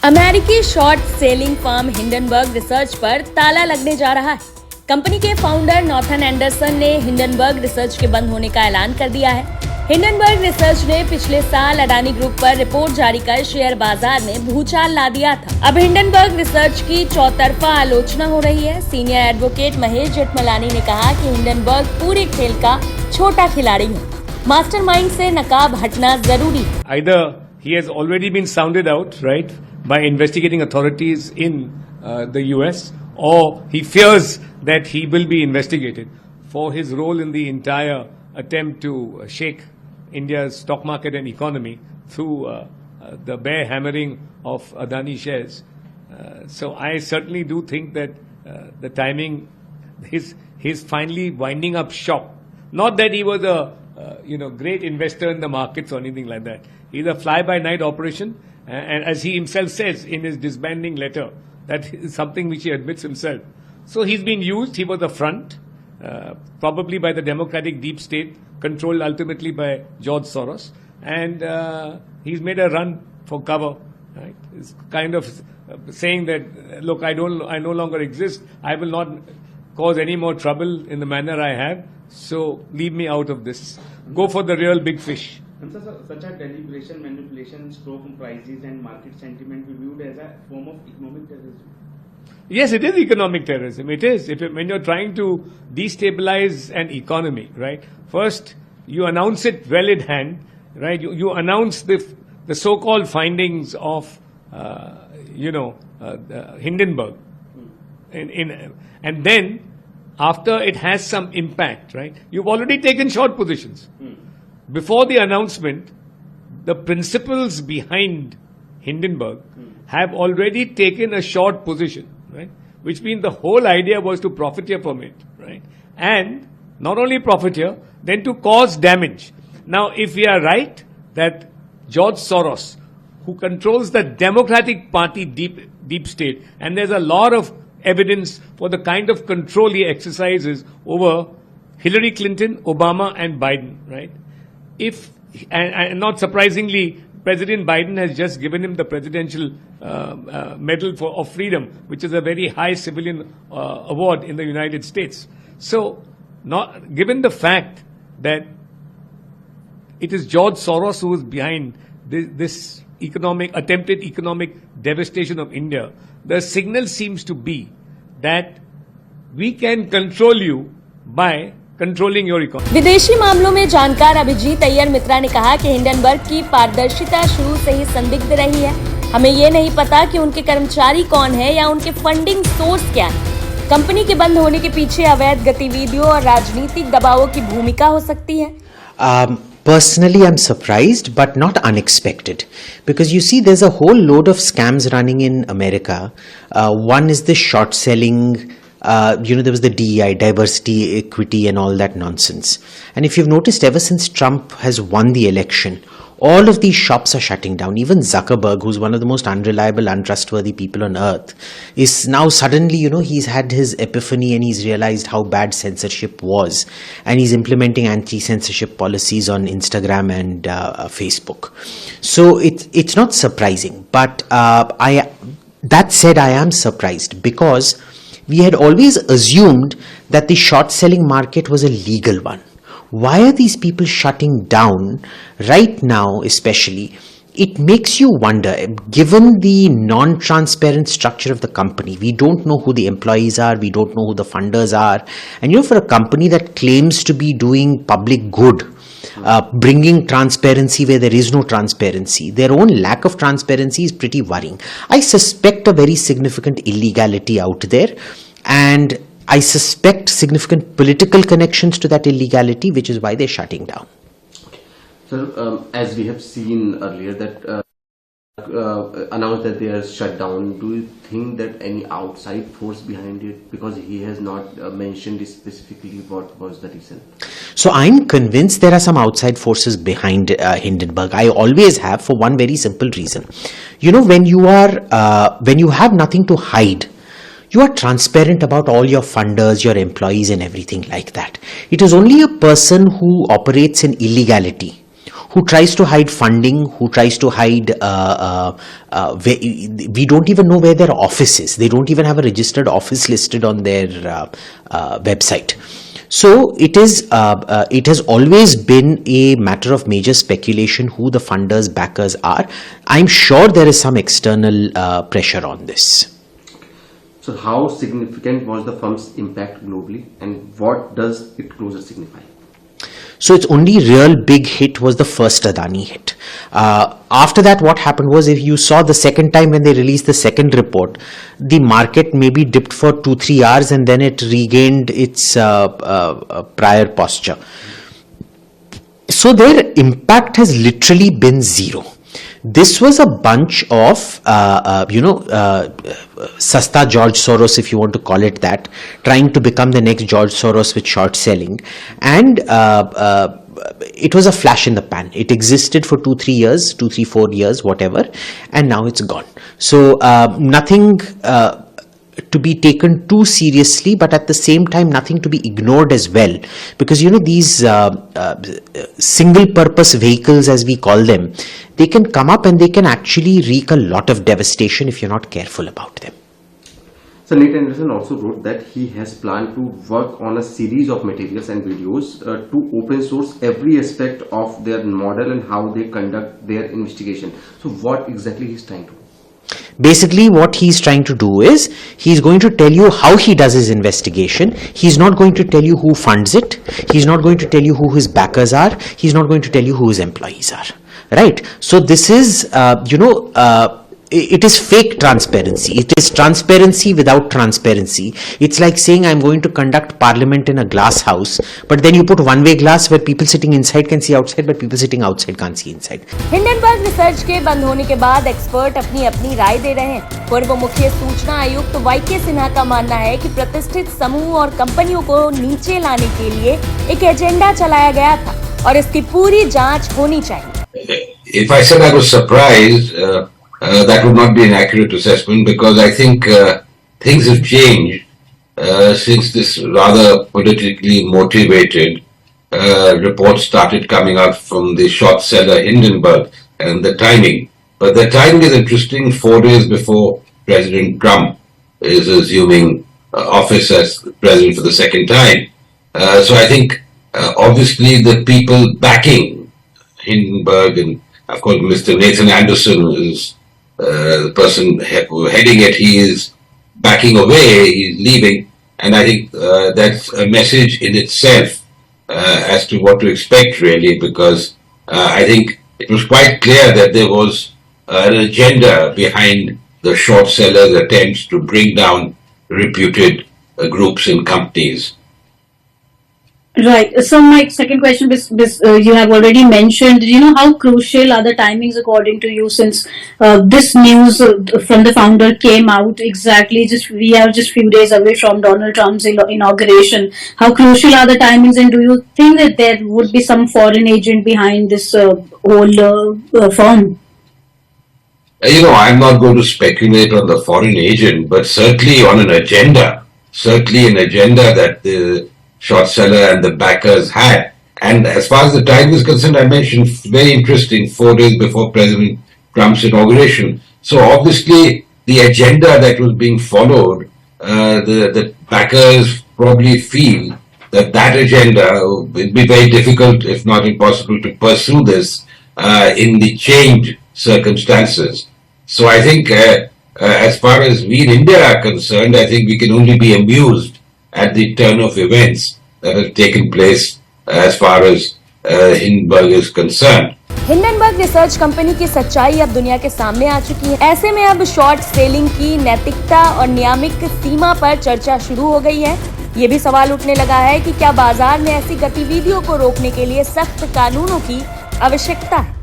अमेरिकी short selling firm Hindenburg research पर ताला लगने जा रहा है। कंपनी के फाउंडर नॉर्थन एंडरसन ने हिंडनबर्ग रिसर्च के बंद होने का ऐलान कर दिया है। हिंडनबर्ग रिसर्च ने पिछले साल अडानी ग्रुप पर रिपोर्ट जारी कर शेयर बाजार में भूचाल ला दिया था। अब हिंडनबर्ग रिसर्च की चौतरफा आलोचना हो रही है। सीनियर एडवोकेट महेश जेठमलानी ने कहा कि हिंडनबर्ग पूरे खेल का छोटा खिलाड़ी है। मास्टरमाइंड से नकाब हटना जरूरी है। Either he has already been sounded out, right, by investigating authorities in the US, or he fears that he will be investigated for his role in the entire attempt to shake India's stock market and economy through the bare hammering of Adani shares. So I certainly do think that the timing, his finally winding up shop. Not that he was a great investor in the markets or anything like that. He's a fly-by-night operation, and as he himself says in his disbanding letter, that is something which he admits himself. So he's been used. He was a front, probably by the democratic deep state, controlled ultimately by George Soros, and he's made a run for cover. Right? It's kind of saying that, look, I no longer exist. I will not cause any more trouble in the manner I have. So leave me out of this. Go for the real big fish. And such a deliberation, manipulation, stroke prices and market sentiment be viewed as a form of economic terrorism. Yes, it is economic terrorism. It is. When you're trying to destabilize an economy, right? First, you announce it well in hand, right? You announce the so-called findings of, Hindenburg, and then after it has some impact, right? You've already taken short positions. Before the announcement, the principals behind Hindenburg have already taken a short position, right? Which means the whole idea was to profiteer from it, right? And not only profiteer, then to cause damage. Now, if we are right that George Soros, who controls the Democratic Party deep state, and there's a lot of evidence for the kind of control he exercises over Hillary Clinton, Obama and Biden, right? And not surprisingly, President Biden has just given him the Presidential Medal of Freedom, which is a very high civilian award in the United States. So, given the fact that it is George Soros who is behind this attempted economic devastation of India, the signal seems to be that we can control you by controlling your economy. विदेशी मामलों में जानकार अभिजीत अय्यर मित्रा ने कहा कि Hindenburg की पारदर्शिता शुरू से ही संदिग्ध रही है। हमें ये नहीं पता कि उनके कर्मचारी कौन है या उनके फंडिंग सोर्स क्या है। कंपनी के बंद होने के पीछे अवैध गतिविधियों और राजनीतिक दबावों की भूमिका हो सकती है। Personally, I'm surprised, but not unexpected. Because you see, there's a whole load of scams running in America. One is the short selling, there was the DEI, diversity, equity and all that nonsense. And if you've noticed, ever since Trump has won the election, all of these shops are shutting down. Even Zuckerberg, who's one of the most unreliable, untrustworthy people on earth, is now suddenly, he's had his epiphany and he's realized how bad censorship was. And he's implementing anti-censorship policies on Instagram and Facebook. So it's not surprising. But that said, I am surprised because we had always assumed that the short selling market was a legal one. Why are these people shutting down right now, especially? It makes you wonder, given the non-transparent structure of the company, we don't know who the employees are, we don't know who the funders are. And for a company that claims to be doing public good, bringing transparency where there is no transparency, their own lack of transparency is pretty worrying. I suspect a very significant illegality out there, and I suspect significant political connections to that illegality, which is why they're shutting down. So, as we have seen earlier, that announced that they are shut down, do you think that any outside force behind it? Because he has not mentioned specifically what was the reason. So I'm convinced there are some outside forces behind Hindenburg. I always have, for one very simple reason. When you have nothing to hide, you are transparent about all your funders, your employees and everything like that. It is only a person who operates in illegality, who tries to hide funding, who tries to hide, we don't even know where their office is. They don't even have a registered office listed on their website. So it has always been a matter of major speculation who the funders, backers are. I'm sure there is some external pressure on this. So how significant was the firm's impact globally, and what does it closure signify? So its only real big hit was the first Adani hit. After that, what happened was, if you saw the second time when they released the second report, the market maybe dipped for 2-3 hours and then it regained its prior posture. So their impact has literally been zero. This was a bunch of, Sasta George Soros, if you want to call it that, trying to become the next George Soros with short selling. And it was a flash in the pan. It existed for 2-3 years, 2-3-4 years, whatever, and now it's gone. So nothing to be taken too seriously, but at the same time nothing to be ignored as well, because these single purpose vehicles, as we call them, they can come up and they can actually wreak a lot of devastation if you're not careful about them. So Nate Anderson also wrote that he has planned to work on a series of materials and videos to open source every aspect of their model and how they conduct their investigation. So what exactly he's trying to do? Basically, what he's trying to do is, he's going to tell you how he does his investigation. He's not going to tell you who funds it. He's not going to tell you who his backers are. He's not going to tell you who his employees are. Right? So this is, it is fake transparency. It is transparency without transparency. It's like saying, I'm going to conduct parliament in a glass house, but then you put one-way glass where people sitting inside can see outside, but people sitting outside can't see inside. Hindenburg research के बंद होने के बाद expert अपनी अपनी राय दे रहे हैं। पूर्व मुख्य सूचना आयुक्त वाईके सिन्हा का मानना है कि प्रतिष्ठित समूह और कंपनियों को नीचे लाने के लिए एक एजेंडा चलाया गया था और इसकी पूरी जांच होनी चाहिए। If I said I was surprised, that would not be an accurate assessment, because I think things have changed since this rather politically motivated reports started coming out from the short seller Hindenburg, and the timing. But the timing is interesting. 4 days before President Trump is assuming office as president for the second time. So I think obviously the people backing Hindenburg, and of course Mr. Nathan Anderson is the person heading it, he is backing away, he's leaving, and I think that's a message in itself as to what to expect, really, because I think it was quite clear that there was an agenda behind the short sellers' attempts to bring down reputed groups and companies. Right. So my second question is, you have already mentioned, how crucial are the timings according to you, since this news from the founder came out exactly, we are just few days away from Donald Trump's inauguration. How crucial are the timings, and do you think that there would be some foreign agent behind this whole firm? I'm not going to speculate on the foreign agent, but certainly on an agenda. Certainly an agenda that the short seller and the backers had. And as far as the time is concerned, I mentioned, very interesting, 4 days before President Trump's inauguration. So obviously the agenda that was being followed, the backers probably feel that agenda will be very difficult, if not impossible, to pursue this in the changed circumstances. So I think as far as we in India are concerned, I think we can only be amused at the turn of events that have taken place as far as Hindenburg is concerned. Hindenburg research company की सच्चाई अब दुनिया के सामने आ चुकी है। ऐसे में अब शॉर्ट सेलिंग की नैतिकता और नियामक सीमा पर चर्चा शुरू हो गई है। ये भी सवाल उठने लगा है कि क्या बाजार में ऐसी गतिविधियों को रोकने के लिए सख्त कानूनों की आवश्यकता है।